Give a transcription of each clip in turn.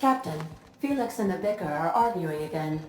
Captain, Felix and the Vicar are arguing again.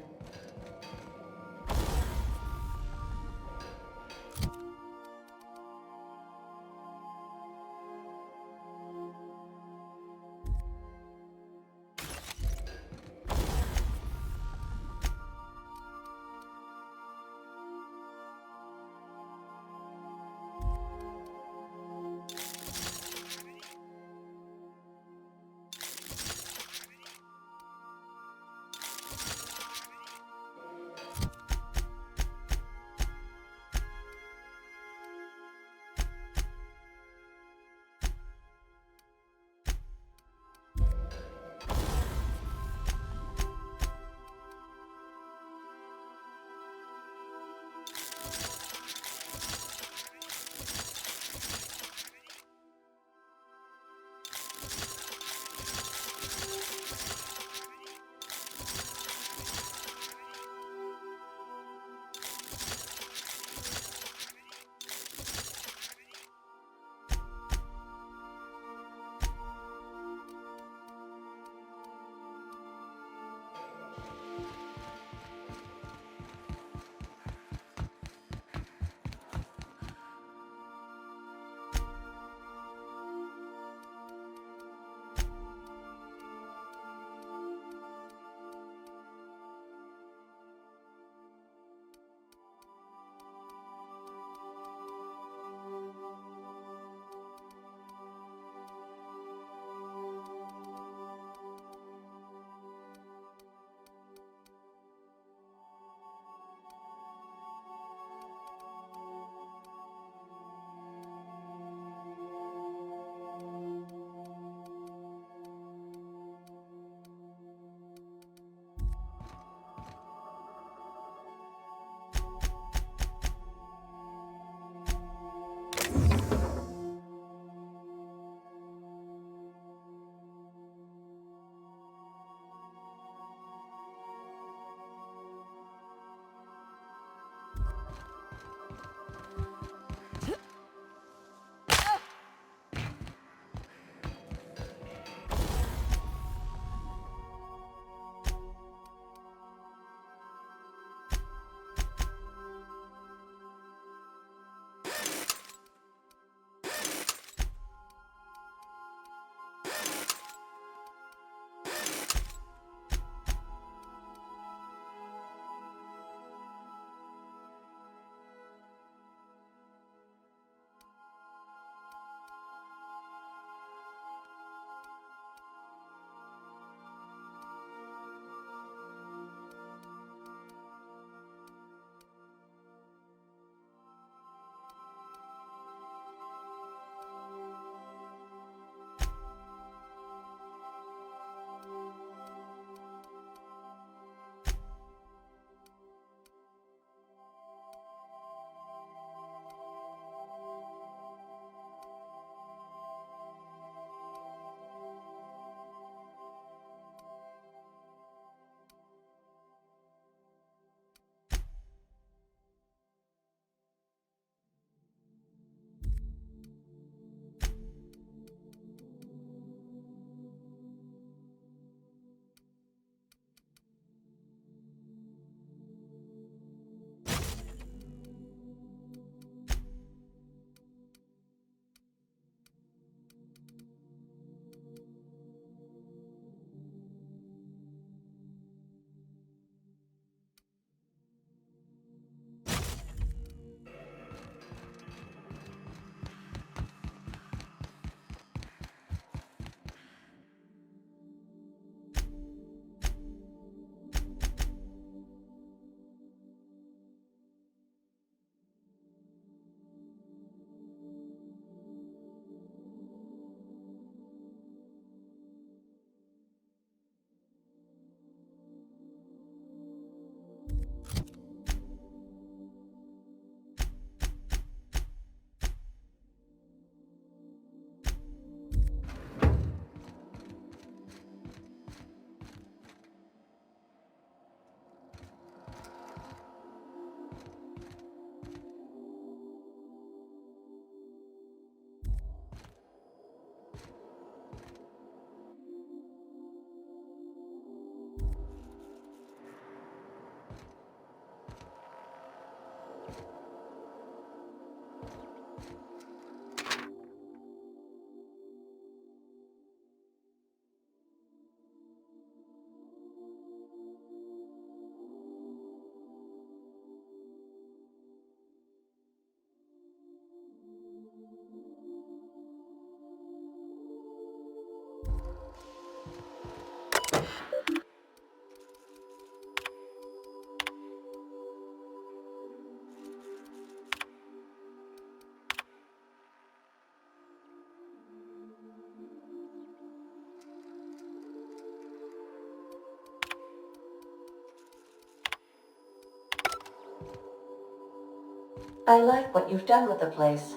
I like what you've done with the place.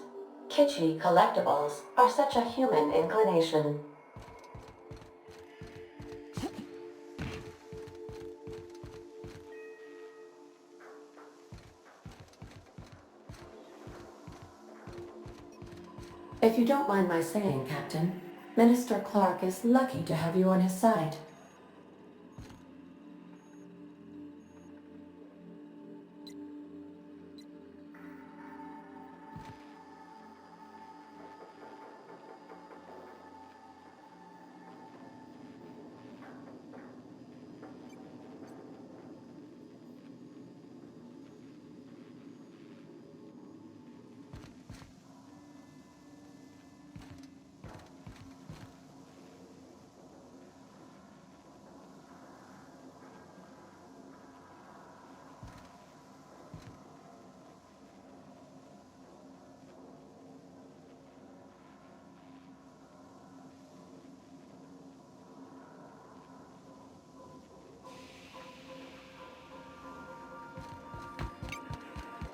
Kitschy collectibles are such a human inclination. If you don't mind my saying, Captain, Minister Clark is lucky to have you on his side.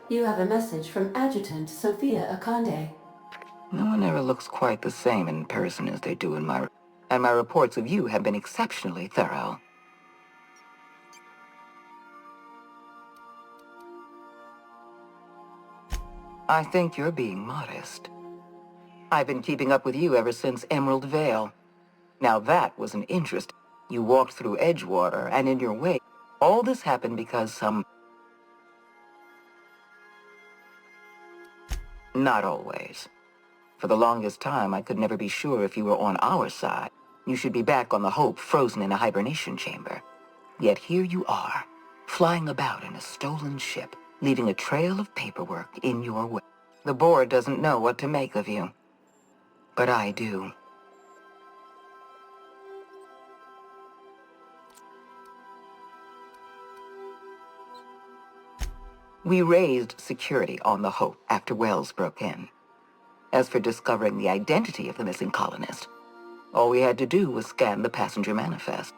You have a message from Adjutant Sophia Akande. No one ever looks quite the same in person as they do in my... And my reports of you have been exceptionally thorough. I think you're being modest. I've been keeping up with you ever since Emerald Vale. Now that was an interest. You walked through Edgewater, and in your way, all this happened because some... Not always. For the longest time, I could never be sure if you were on our side. You should be back on the Hope, frozen in a hibernation chamber. Yet here you are, flying about in a stolen ship, leaving a trail of paperwork in your way. The board doesn't know what to make of you. But I do. We raised security on the Hope after Wells broke in. As for discovering the identity of the missing colonist, all we had to do was scan the passenger manifest.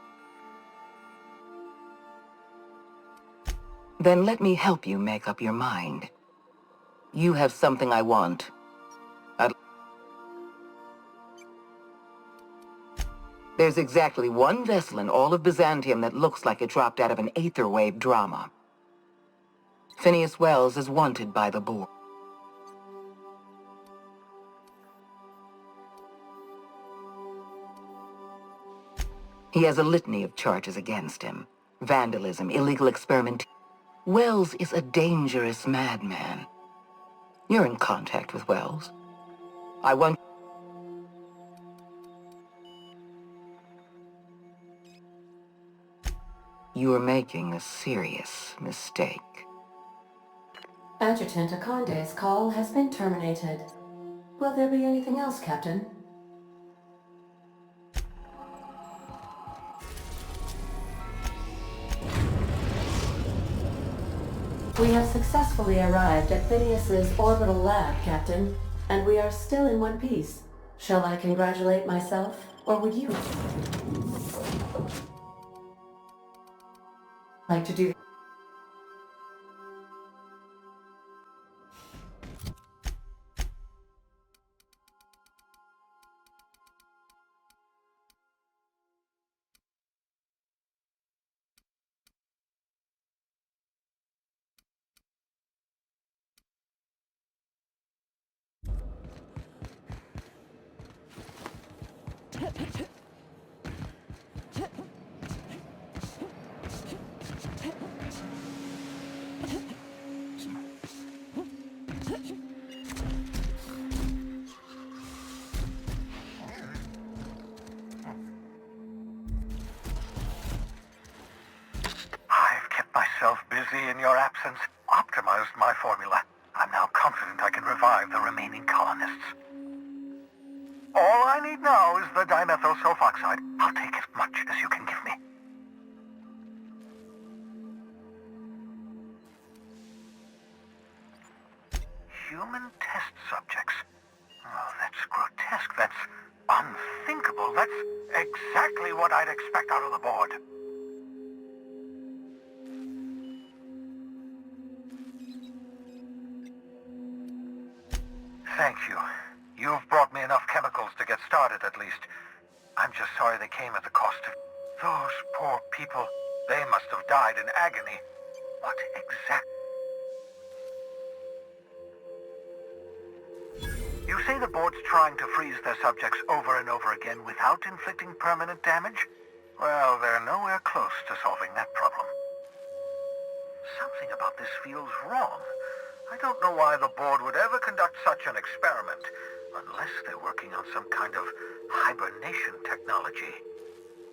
Then let me help you make up your mind. You have something I want. There's exactly one vessel in all of Byzantium that looks like it dropped out of an aetherwave drama. Phineas Wells is wanted by the board. He has a litany of charges against him. Vandalism, illegal experiment. Wells is a dangerous madman. You're in contact with Wells. I want... You're making a serious mistake. Adjutant Akande's call has been terminated. Will there be anything else, Captain? We have successfully arrived at Phineas's orbital lab, Captain, and we are still in one piece. Shall I congratulate myself, or would you like to do? I've kept myself busy in your absence, optimized my formula. I'm now confident I can revive the remaining colonists. All I need now is the dimethyl sulfoxide. I'll take as much as you can give me. Human test subjects. Oh, that's grotesque. That's unthinkable. That's exactly what I'd expect out of the board. Thank you. You've brought me enough chemicals to get started, at least. I'm just sorry they came at the cost of... Those poor people. They must have died in agony. What exactly... You say the board's trying to freeze their subjects over and over again without inflicting permanent damage? Well, they're nowhere close to solving that problem. Something about this feels wrong. I don't know why the board would ever conduct such an experiment, unless they're working on some kind of hibernation technology.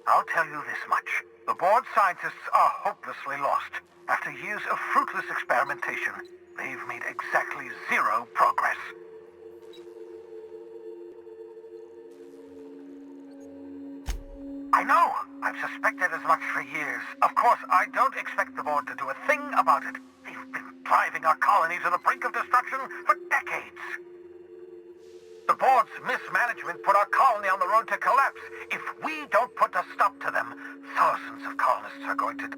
I'll tell you this much. The board scientists are hopelessly lost. After years of fruitless experimentation, they've made exactly zero progress. I know! I've suspected as much for years. Of course, I don't expect the board to do a thing about it. They've been driving our colony to the brink of destruction for decades. The board's mismanagement put our colony on the road to collapse. If we don't put a stop to them, thousands of colonists are going to...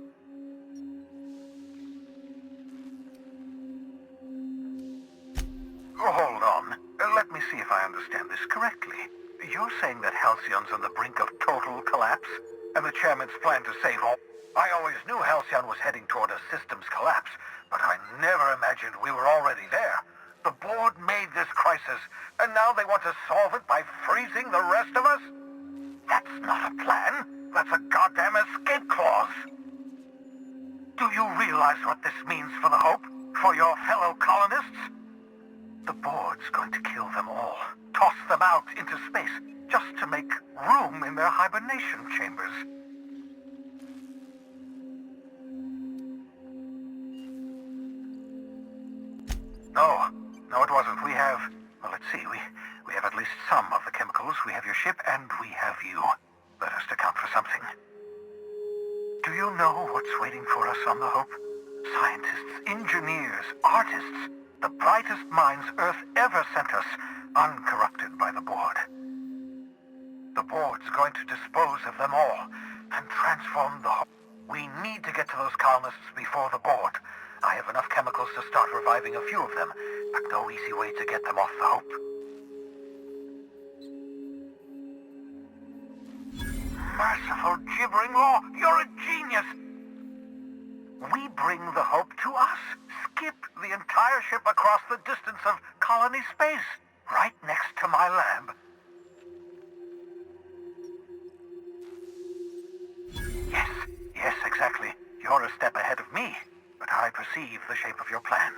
Hold on. Let me see if I understand this correctly. You're saying that Halcyon's on the brink of total collapse? And the chairman's plan to save all... I always knew Halcyon was heading toward a systems collapse, but I never imagined we were already there. The board made this crisis, and now they want to solve it by freezing the rest of us? That's not a plan. That's a goddamn escape clause. Do you realize what this means for the Hope? For your fellow colonists? The board's going to kill them all. Toss them out into space, just to make room in their hibernation chambers. No, it wasn't. We have... Well, let's see. We have at least some of the chemicals. We have your ship, and we have you. That has to count for something. Do you know what's waiting for us on the Hope? Scientists, engineers, artists, the brightest minds Earth ever sent us, uncorrupted by the board. The board's going to dispose of them all and transform the Hope. We need to get to those colonists before the board. I have enough chemicals to start reviving a few of them, but no easy way to get them off the Hope. Merciful gibbering law, you're a genius! We bring the Hope to us. Skip the entire ship across the distance of colony space, right next to my lab. Yes, exactly. You're a step ahead of me, but I perceive the shape of your plan.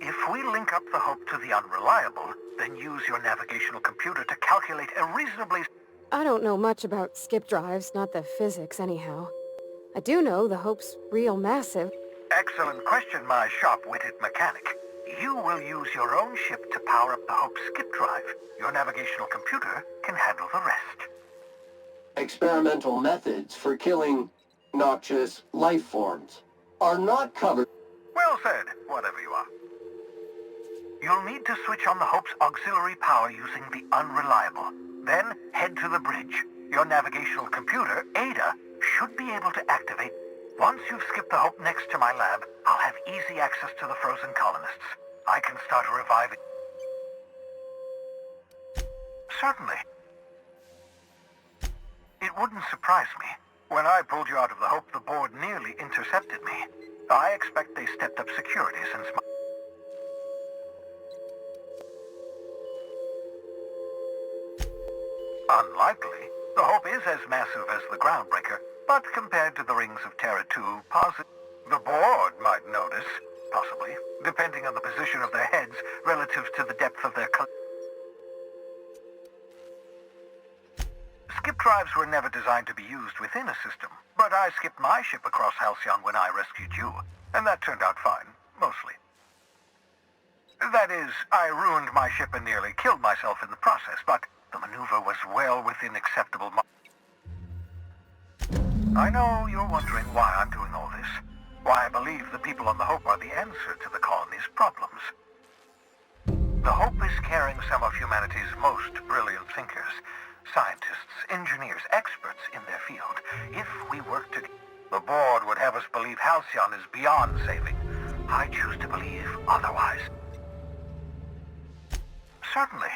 If we link up the Hope to the Unreliable, then use your navigational computer to calculate a reasonably... I don't know much about skip drives, not the physics anyhow. I do know the Hope's real massive. Excellent question, my sharp-witted mechanic. You will use your own ship to power up the Hope's skip drive. Your navigational computer can handle the rest. Experimental methods for killing noxious life forms are not covered. Well said, whatever you are. You'll need to switch on the Hope's auxiliary power using the Unreliable. Then head to the bridge. Your navigational computer, Ada, should be able to activate. Once you've skipped the Hope next to my lab, I'll have easy access to the frozen colonists. I can start reviving. Certainly. It wouldn't surprise me. When I pulled you out of the Hope, the board nearly intercepted me. I expect they stepped up security since my... Unlikely. The Hope is as massive as the Groundbreaker, but compared to the rings of Terra 2, the board might notice, possibly, depending on the position of their heads relative to the depth of their... Skip drives were never designed to be used within a system, but I skipped my ship across Halcyon when I rescued you, and that turned out fine, mostly. That is, I ruined my ship and nearly killed myself in the process, but the maneuver was well within acceptable I know you're wondering why I'm doing all this, why I believe the people on the Hope are the answer to the colony's problems. The Hope is carrying some of humanity's most brilliant thinkers, scientists, engineers, experts in their field. If we work together, the board would have us believe Halcyon is beyond saving. I choose to believe otherwise. Certainly.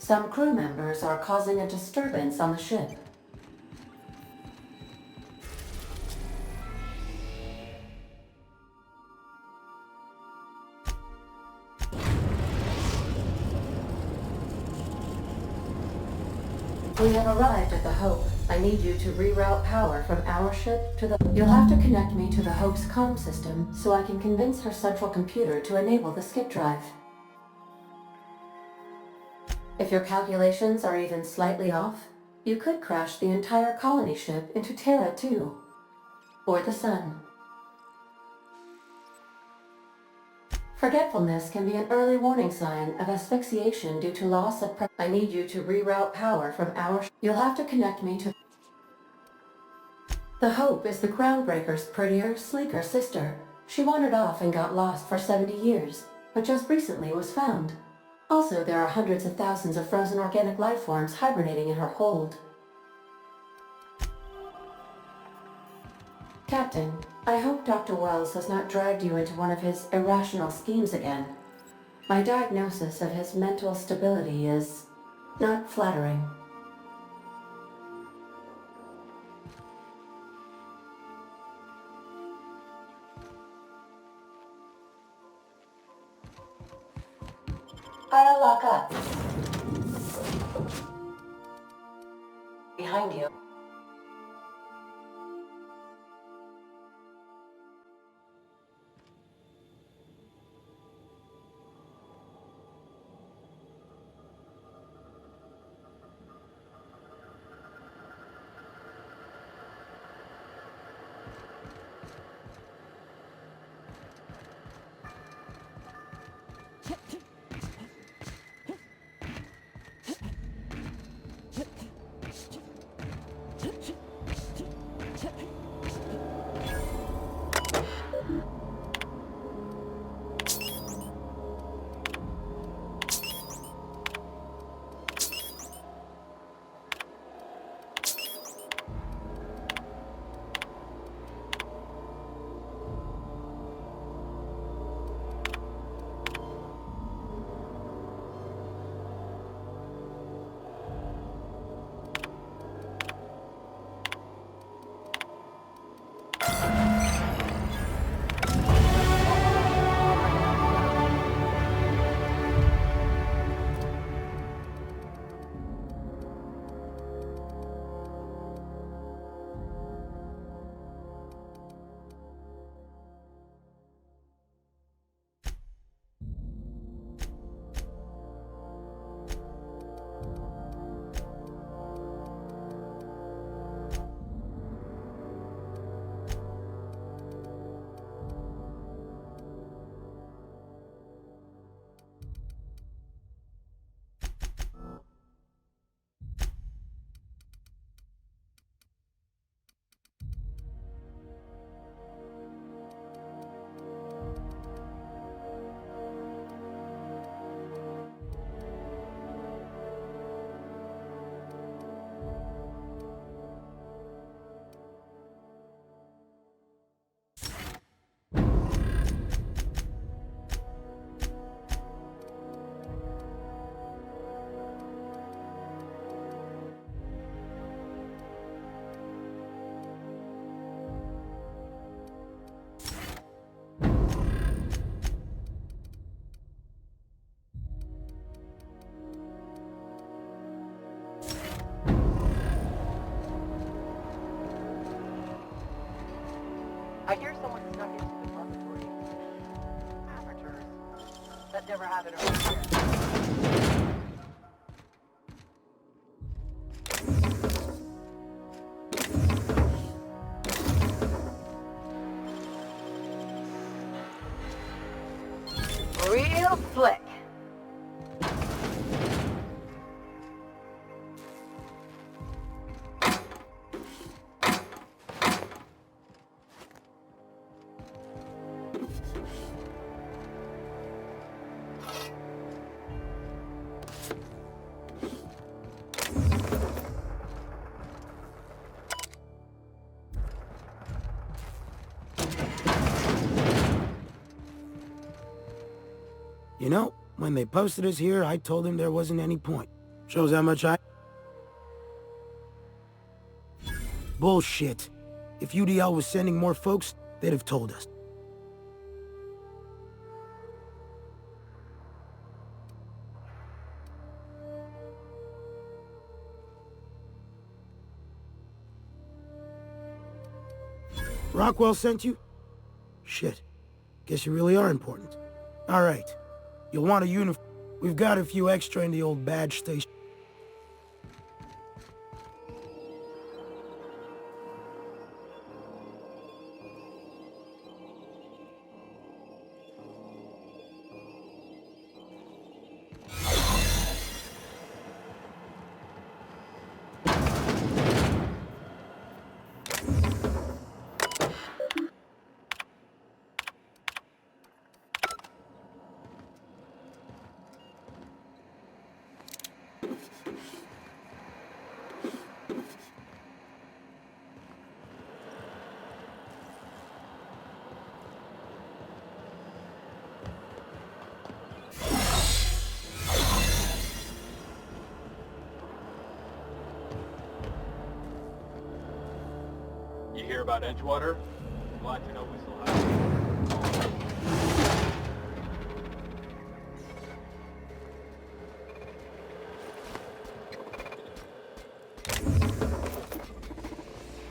Some crew members are causing a disturbance on the ship. We have arrived at the Hope. I need you to reroute power from our ship to the... You'll have to connect me to the Hope's comm system so I can convince her central computer to enable the skip drive. If your calculations are even slightly off, you could crash the entire colony ship into Terra 2, or the Sun. Forgetfulness can be an early warning sign of asphyxiation due to loss of I need you to reroute power from our... You'll have to connect me to... The Hope is the Groundbreaker's prettier, sleeker sister. She wandered off and got lost for 70 years, but just recently was found. Also, there are hundreds of thousands of frozen organic life forms hibernating in her hold. Captain, I hope Dr. Wells has not dragged you into one of his irrational schemes again. My diagnosis of his mental stability is not flattering. I'll lock up. Behind you. I hear someone snuck into the dormitory. Amateurs. That never happened around here. slick. You know, when they posted us here, I told them there wasn't any point. Shows how much I... Bullshit. If UDL was sending more folks, they'd have told us. Rockwell sent you? Shit. Guess you really are important. Alright. You'll want a uniform. We've got a few extra in the old badge station. You hear about Edgewater? Glad to know we still have it.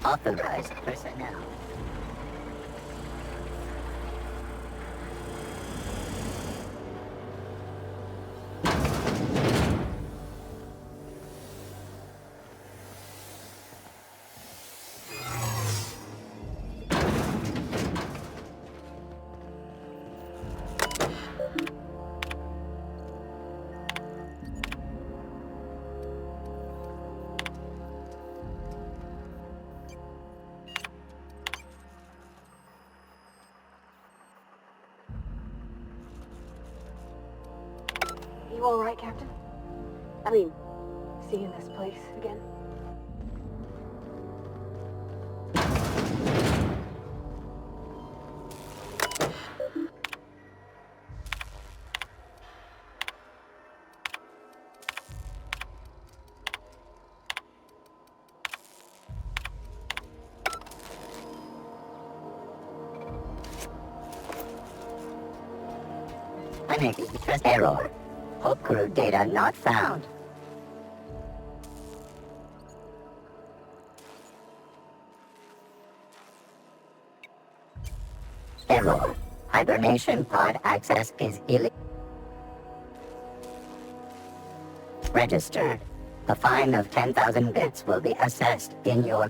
Authorized personnel. You all right, Captain? I mean, seeing this place again? Unex error. Hope crew data not found. Error. Hibernation pod access is illegal. Registered. A fine of 10,000 bits will be assessed in your...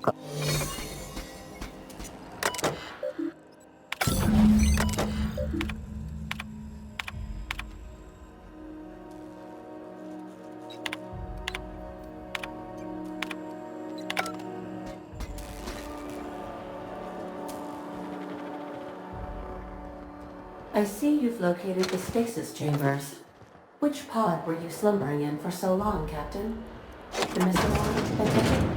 I see you've located the stasis chambers. Which pod were you slumbering in for so long, Captain? The missing one, I take it?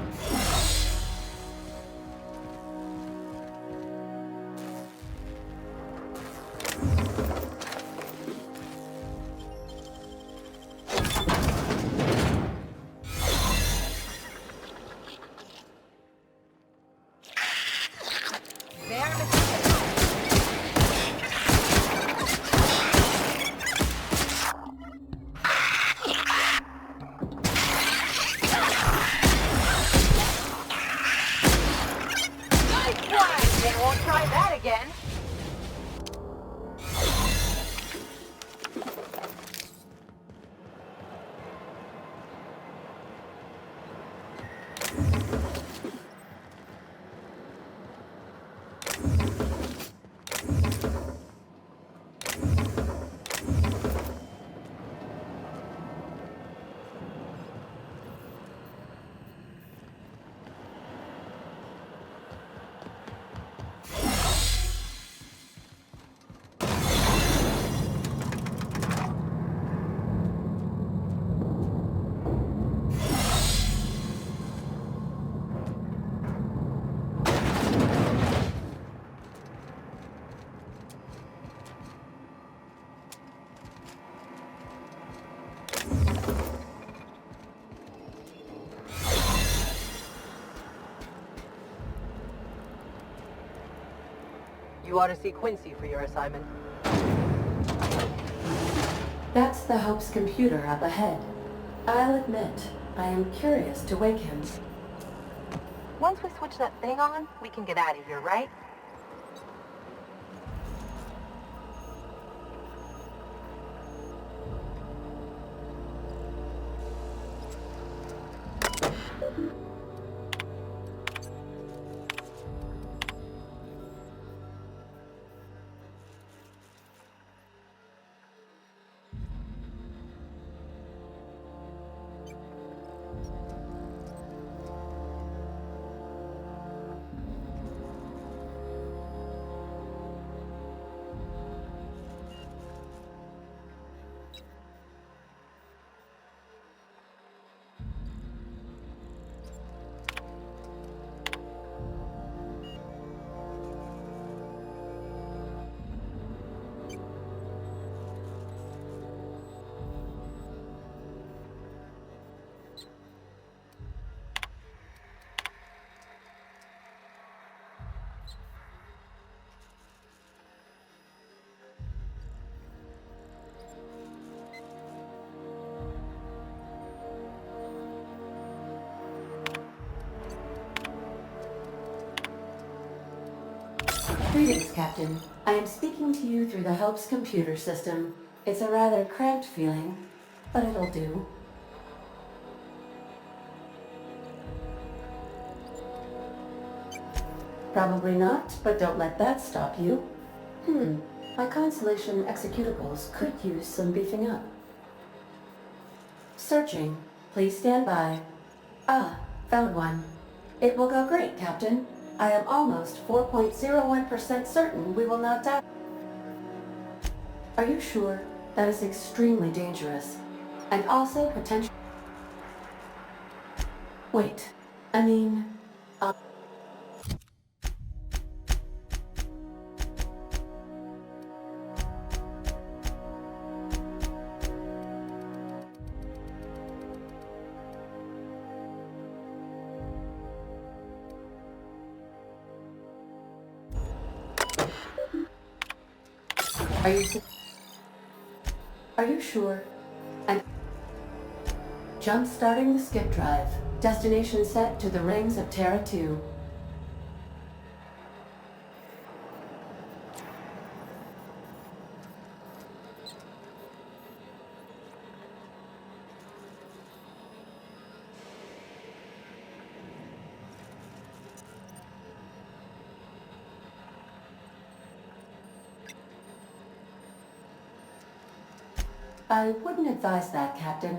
You ought to see Quincy for your assignment. That's the Hope's computer up ahead. I'll admit, I am curious to wake him. Once we switch that thing on, we can get out of here, right? Greetings, Captain. I am speaking to you through the Hope's computer system. It's a rather cramped feeling, but it'll do. Probably not, but don't let that stop you. My Constellation executables could use some beefing up. Searching. Please stand by. Ah, found one. It will go great, Captain. I am almost 4.01% certain we will not die. Are you sure? That is extremely dangerous. And also potential... Wait. I mean... Are you sure? And jump-starting the skip drive. Destination set to the rings of Terra 2. I wouldn't advise that, Captain.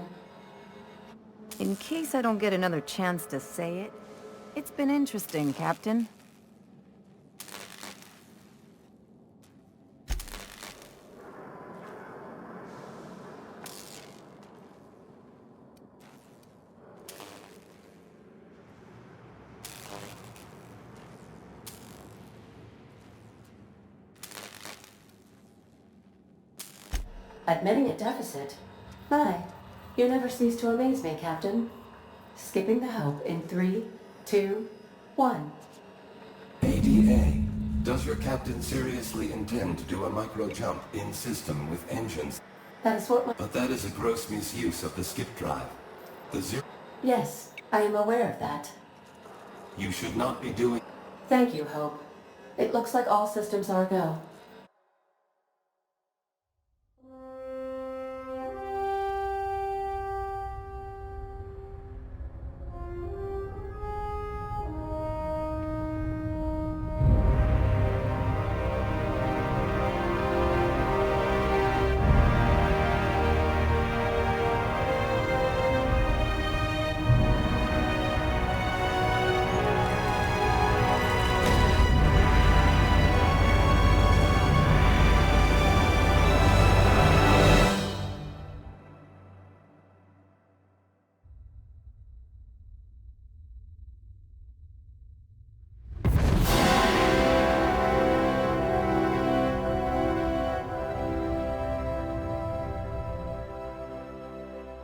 In case I don't get another chance to say it, it's been interesting, Captain. Admitting a deficit? My, you never cease to amaze me, Captain. Skipping the Hope in 3, 2, 1. ADA, does your captain seriously intend to do a micro-jump in system with engines? That is what my... But that is a gross misuse of the skip drive. The zero... Yes, I am aware of that. You should not be doing... Thank you, Hope. It looks like all systems are go.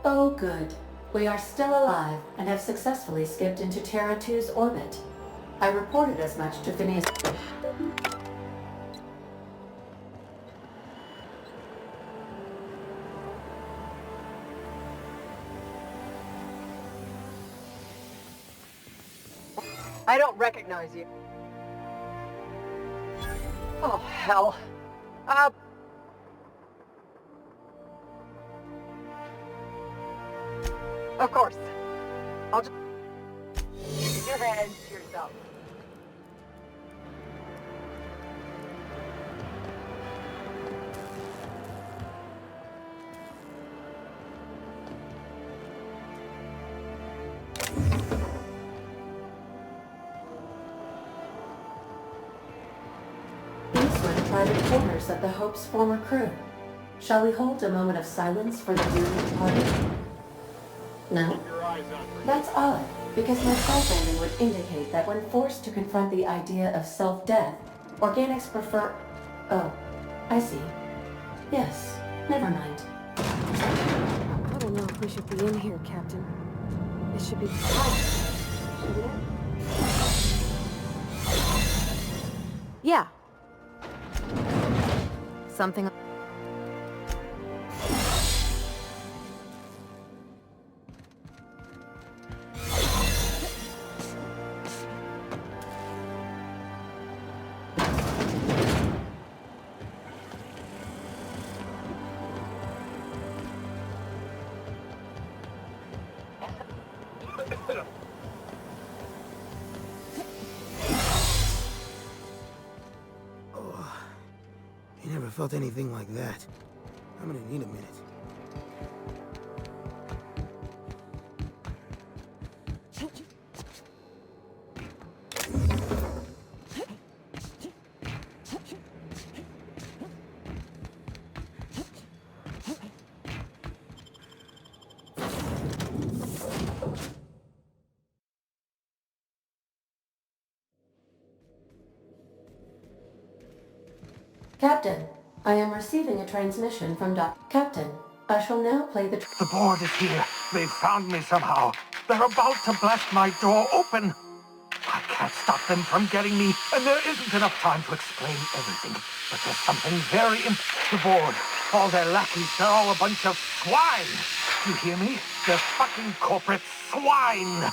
Oh, good. We are still alive and have successfully skipped into Terra 2's orbit. I reported as much to Phineas. I don't recognize you. Oh, hell. Of course. I'll just... Keep your hands to yourself. These were the private quarters of the Hope's former crew. Shall we hold a moment of silence for the dearly departed? No? Keep your eyes on her. That's odd, because my programming would indicate that when forced to confront the idea of self-death, organics prefer... Oh, I see. Yes, never mind. I don't know if we should be in here, Captain. It should be quiet, shouldn't it? Yeah. Something... I never felt anything like that. I'm gonna need a minute. Captain, I am receiving a transmission from Captain, I shall now play the... The board is here. They've found me somehow. They're about to blast my door open. I can't stop them from getting me, and there isn't enough time to explain everything. But there's something very the board. All their lackeys, they're all a bunch of swine. Do you hear me? They're fucking corporate swine.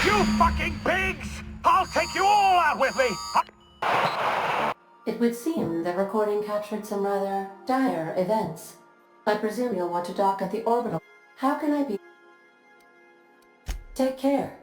You fucking pigs! I'll take you all out with me! It would seem the recording captured some rather dire events. I presume you'll want to dock at the orbital. How can I be... Take care.